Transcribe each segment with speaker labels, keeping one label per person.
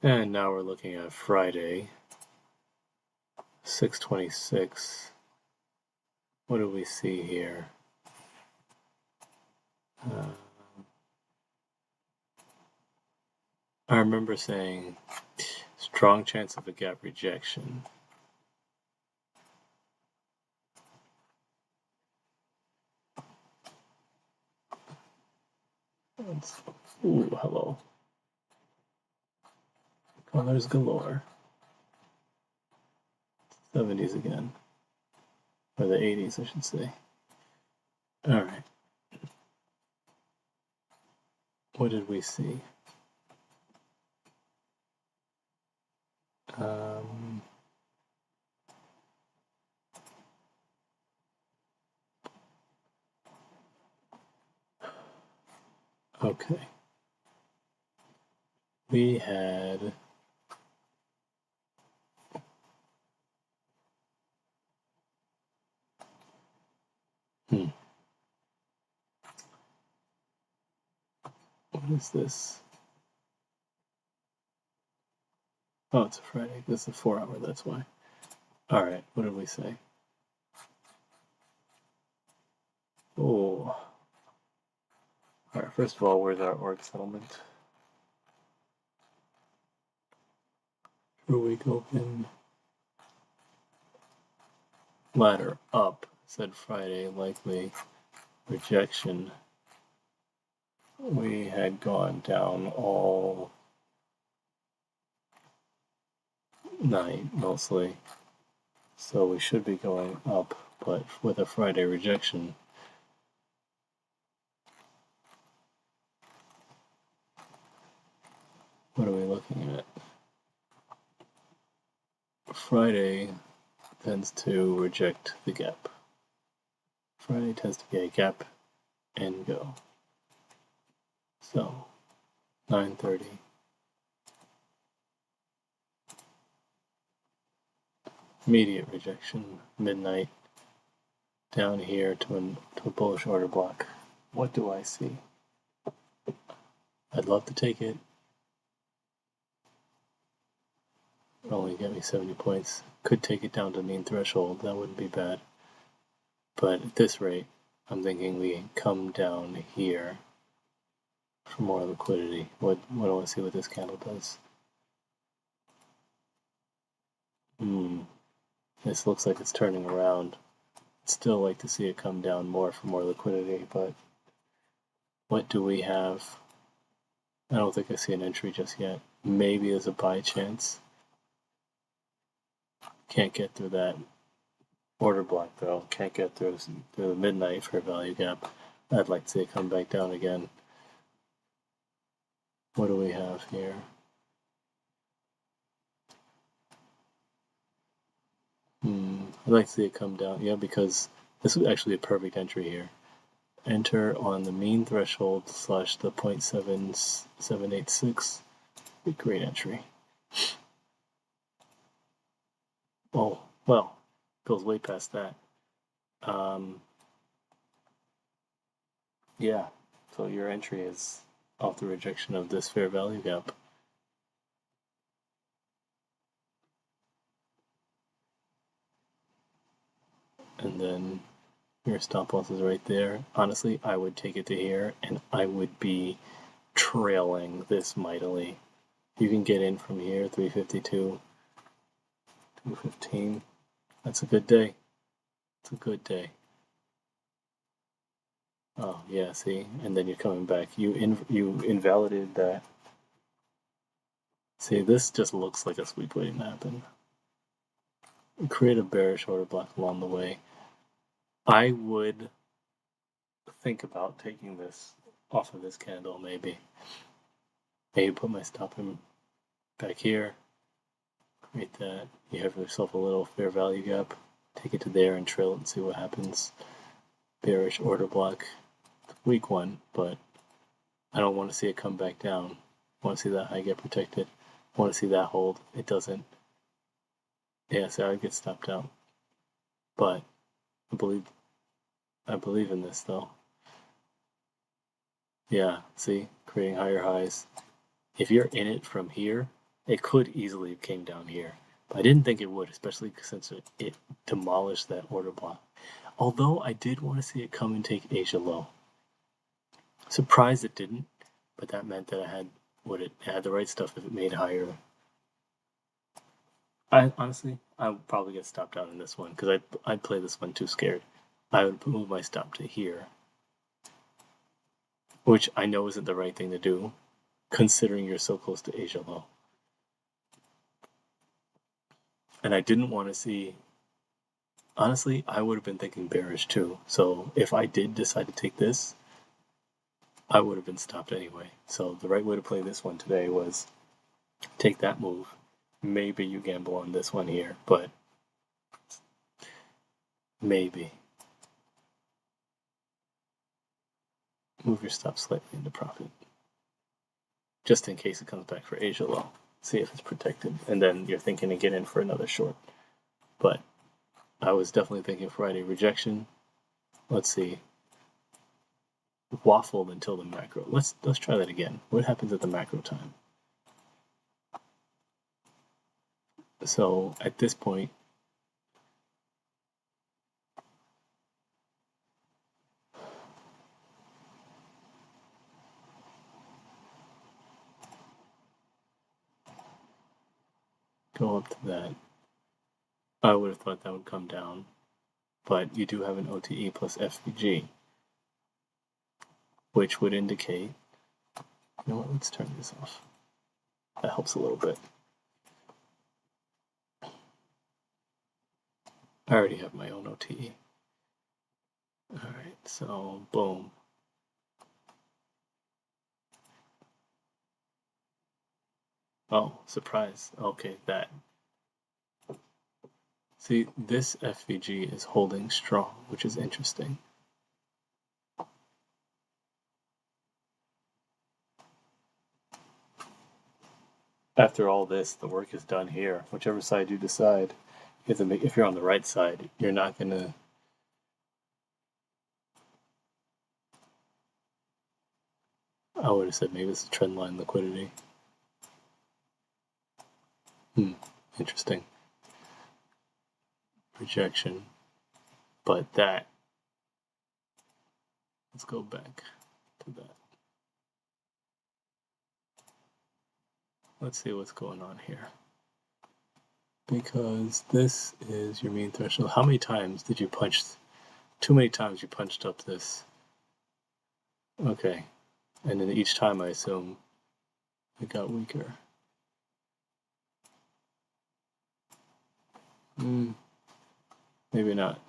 Speaker 1: And now we're looking at Friday, 6/26. What do we see here? I remember saying strong chance of a gap rejection. Ooh, hello. Colors galore. 70s again. Or the 80s, I should say. Alright. What did we see? Okay. We had what is this? Oh, it's a Friday. This is a 4-hour, that's why. Alright, what did we say? Oh. Alright, first of all, where's our org settlement? True week open. Ladder up, said Friday, likely rejection. We had gone down all night, mostly. So we should be going up, but with a Friday rejection. What are we looking at? Friday tends to reject the gap. Friday tends to be a gap and go. So, 9:30. Immediate rejection, midnight, down here to a bullish order block. What do I see? I'd love to take it. Only get me 70 points. Could take it down to mean threshold. That wouldn't be bad. But at this rate, I'm thinking we come down here for more liquidity. What do I see what this candle does? This looks like it's turning around. I'd still like to see it come down more for more liquidity, but what do we have? I don't think I see an entry just yet. Maybe there's a buy chance. Can't get through that order block though. Can't get through the midnight for a value gap. I'd like to see it come back down again. What do we have here? I'd like to see it come down. Yeah, because this is actually a perfect entry here. Enter on the mean threshold / the 0.7786. Great entry. Oh, well, goes way past that. Yeah, so your entry is off the rejection of this fair value gap. And then your stop loss is right there. Honestly, I would take it to here, and I would be trailing this mightily. You can get in from here, 352, 215. That's a good day. It's a good day. Oh, yeah, see? And then you're coming back. You invalidated that. See, this just looks like a sweep waiting to happen. Create a bearish order block along the way. I would think about taking this off of this candle, maybe. Maybe put my stop in back here. Create that. You have yourself a little fair value gap. Take it to there and trail it and see what happens. Bearish order block. Weak one, but I don't want to see it come back down. I want to see that high get protected. I want to see that hold. It doesn't. Yeah, so I get stopped out. But I believe in this though. Yeah, see, creating higher highs. If you're in it from here, It could easily have came down here, but I didn't think it would, especially since it demolished that order block. Although I did want to see it come and take Asia low. Surprised it didn't, but that meant that it had the right stuff if it made higher. I would probably get stopped out in this one because I'd play this one too scared. I would move my stop to here, which I know isn't the right thing to do, considering you're so close to Asia low. And I didn't want to see. Honestly, I would have been thinking bearish too. So if I did decide to take this, I would have been stopped anyway. So the right way to play this one today was take that move. Maybe you gamble on this one here, but maybe. Move your stop slightly into profit. Just in case it comes back for Asia low. See if it's protected. And then you're thinking to get in for another short. But I was definitely thinking Friday rejection. Let's see. Waffled until the macro. Let's try that again. What happens at the macro time? So at this point, go up to that. I would have thought that would come down, but you do have an OTE plus FVG, which would indicate, you know what, let's turn this off. That helps a little bit. I already have my own OTE. Alright, so boom. Oh, surprise. Okay, that. See, this FVG is holding strong, which is interesting. After all this, the work is done here. Whichever side you decide, you have to make. If you're on the right side, you're not gonna. I would have said maybe it's a trend line liquidity. Interesting. Rejection. But that. Let's go back to that. Let's see what's going on here. Because this is your mean threshold. How many times did you punch? Too many times you punched up this. Okay. And then each time I assume it got weaker. Maybe not.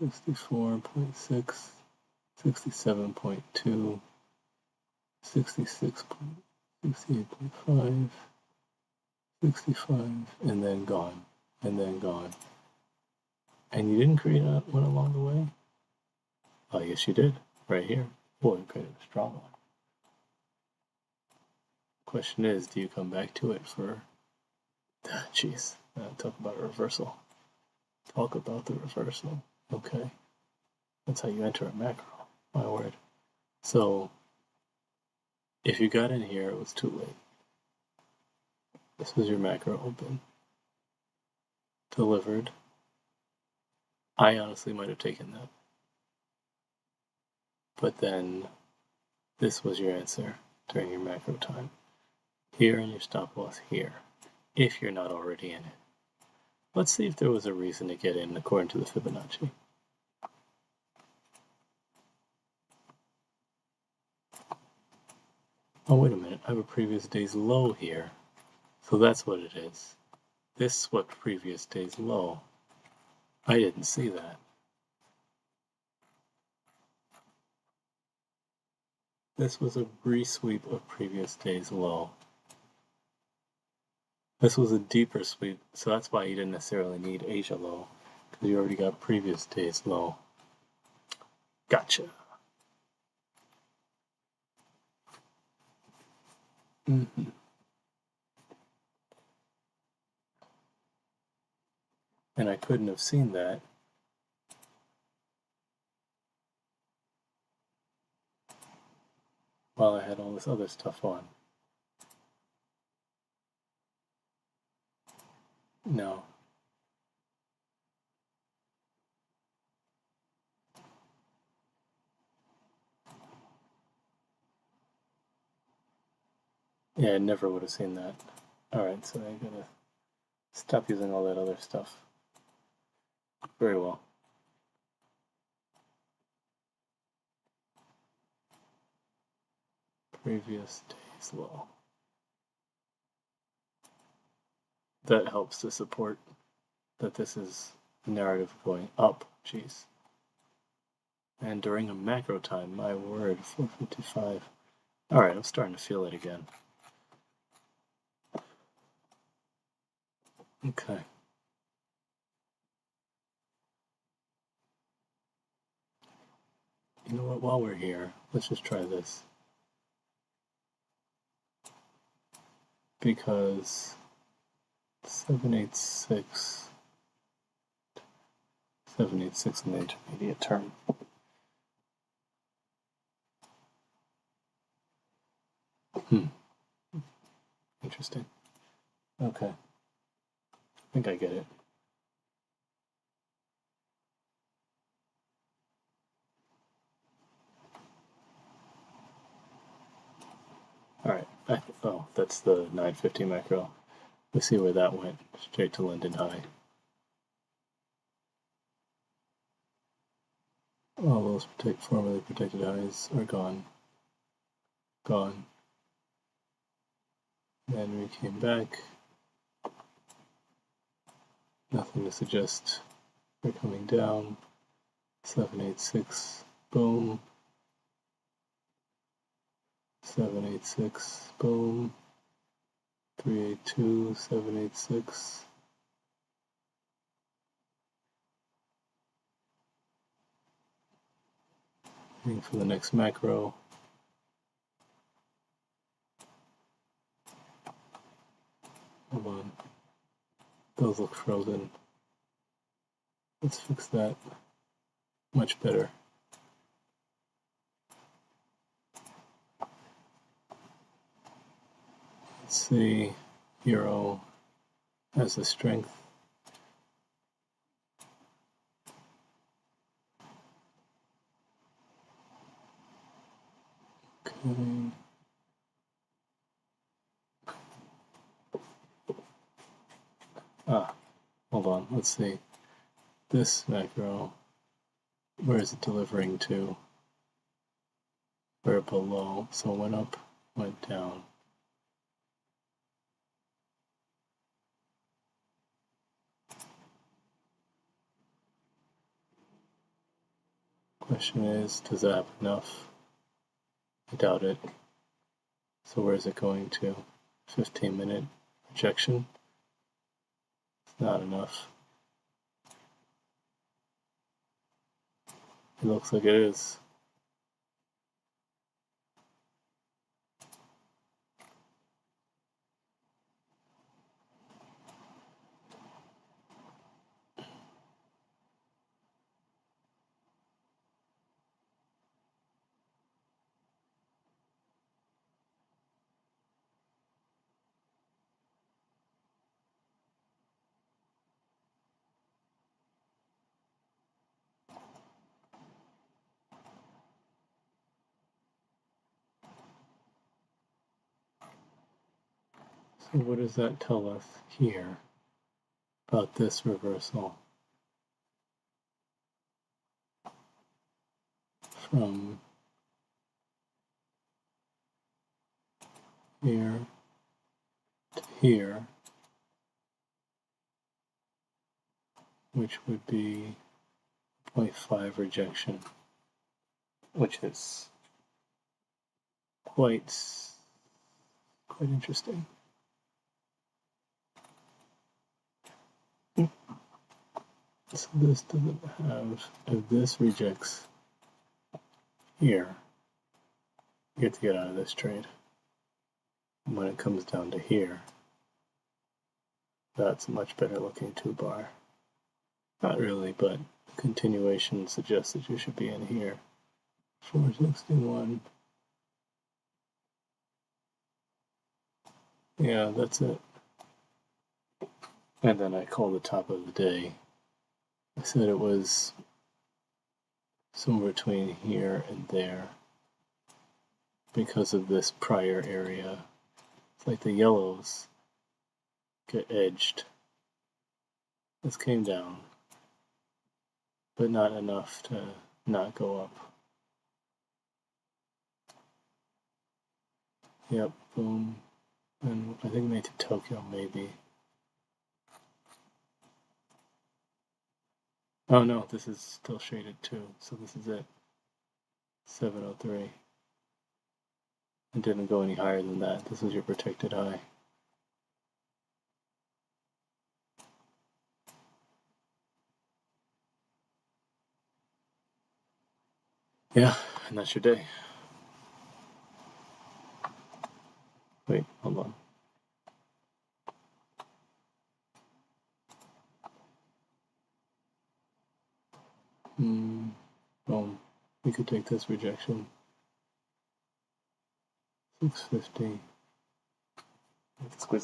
Speaker 1: 64.6, 67.2, 66.68.5, 65, and then gone, and then gone. And you didn't create one along the way? Oh, yes, you did, right here. Boy, you created a strong one. Question is, do you come back to it for... Jeez, talk about a reversal. Talk about the reversal. Okay. That's how you enter a macro. My word. So, if you got in here, it was too late. This was your macro open. Delivered. I honestly might have taken that. But then, this was your answer during your macro time. Here and your stop loss here, if you're not already in it. Let's see if there was a reason to get in according to the Fibonacci. Oh, wait a minute, I have a previous day's low here. So that's what it is. This swept previous day's low. I didn't see that. This was a re-sweep of previous day's low. This was a deeper sweep, so that's why you didn't necessarily need Asia low, because you already got previous day's low. Gotcha. And I couldn't have seen that while I had all this other stuff on. No. Yeah, I never would have seen that. Alright, so I gotta stop using all that other stuff. Very well. Previous day's low. That helps to support that this is narrative going up. Jeez. And during a macro time, my word, 455. Alright, I'm starting to feel it again. Okay. You know what, while we're here, let's just try this. Because 786 in the intermediate term. Interesting. Okay. I think I get it. Alright. Oh, that's the 950 macro. Let's see where that went. Straight to London High. All those formerly protected highs are gone. Gone. And we came back. Nothing to suggest we're coming down. 786, boom. 786, boom. 382, 786. Waiting for the next macro. Hold on. Those look frozen. Let's fix that. Much better. Let's see. Euro has the strength. Okay. Hold on. Let's see. This macro, where is it delivering to? We're below, so it went up, went down. Question is, does that have enough? I doubt it. So where is it going to? 15-minute rejection? It's not enough. It looks like it is. So what does that tell us here about this reversal? From here to here, which would be 0.5 rejection, which is quite interesting. So this doesn't have, if this rejects here, you get to get out of this trade. When it comes down to here, that's a much better looking 2-bar. Not really, but continuation suggests that you should be in here. 461. Yeah, that's it. And then I called the top of the day. I said it was somewhere between here and there because of this prior area. It's like the yellows get edged. This came down, but not enough to not go up. Yep, boom. And I think made to Tokyo, maybe. Oh no, this is still shaded too, so this is it. 703. It didn't go any higher than that. This is your protected high. Yeah, and that's your day. Wait, hold on. Boom. We could take this rejection. 650. Squeeze